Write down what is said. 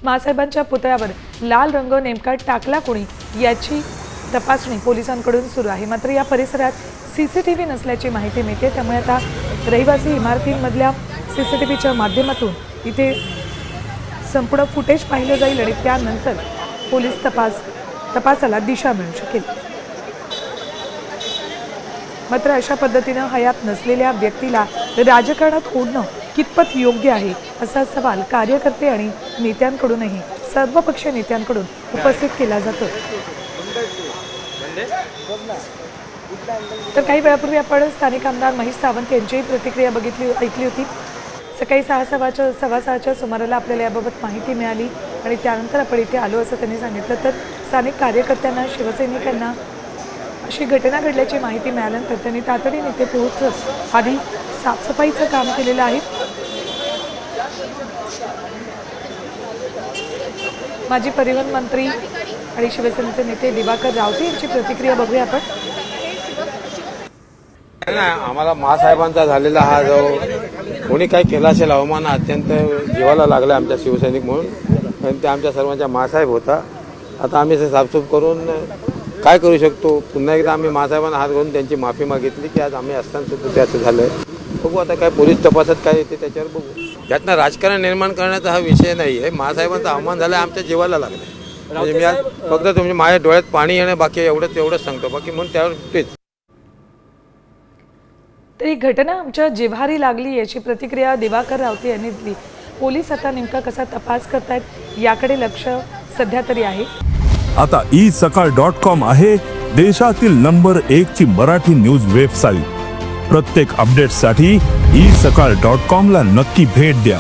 मासाहेबांच्या पुतळ्यावर लाल रंग नेमका टाकला कोणी याची तपासणी पोलिसांकडून सुरू आहे। मात्र या परिसरात सीसीटीव्ही नसल्याची माहिती मिळते, त्यामुळे आता रहिवासी इमारतींमधल्या सीसीटीव्हीच्या माध्यमातून इथे संपूर्ण फुटेज पाहिलं जाईल आणि त्यानंतर पोलीस तपासाला दिशा मिळू शकेल। मात्र अशा पद्धतीने हयात नसलेल्या व्यक्तीला राजकारणात ओढणं कितपत योग्य आहे असा सवाल कार्यकर्ते आणि नेत्यांकडूनही सर्वपक्षीय नेत्यांकडून उपस्थित केला जातो। तर काही वेळापूर्वी आपण स्थानिक आमदार महेश सावंत यांची प्रतिक्रिया ऐकली होती। सकाळी 6:15च्या सुमाराला आपल्याला याबाबत माहिती मिळाली आणि त्यानंतर आपण इथे आलो असं त्यांनी सांगितलं। तर स्थानिक कार्यकर्त्यांना शिवसैनिकांना अशी घटना घडल्याची माहिती मिळाल्यानंतर त्यांनी तातडीने इथे पोहोचत आधी साफसफाईचं काम केलेलं आहे। माजी परिवहन मंत्री आणि शिवसेनेचे नेते दिवाकर रावते यांची प्रतिक्रिया बघूया आपण। आम्हाला महासाहेबांचा झालेला हा जो कोणी काही केला असेल अवमान अत्यंत जीवाला लागला आमच्या शिवसैनिक म्हणून, कारण ते आमच्या सर्वांचा महासाहेब होता। आता आम्ही साफसूफ करून काय करू शकतो, पुन्हा एकदा आम्ही महासाहेबांना हात घालून त्यांची माफी मागितली की आज आम्ही असताना सुद्धा त्याचं झालंय। बघू आता काय पोलीस तपासात काय येते त्याच्यावर बघू। यातनं राजकारण निर्माण करण्याचा हा विषय नाही आहे। महासाहेबांचा अवमान झाला आमच्या जीवाला लागला, म्हणजे मी आज फक्त तुमच्या माझ्या डोळ्यात पाणी येणं बाकी एवढंच सांगतो, बाकी म्हणून त्यावर तेच। तर ही घटना आमच्या जिव्हारी लागली याची प्रतिक्रिया दिवाकर रावते यांनी दिली। पोलीस आता नेमका कसा तपास करतायत याकडे लक्ष सध्या तरी आहे। आता isakal.com आहे देशातील नंबर 1 ची मराठी न्यूज वेबसाईट। प्रत्येक अपडेटसाठी isakal.com ला नक्की भेट द्या।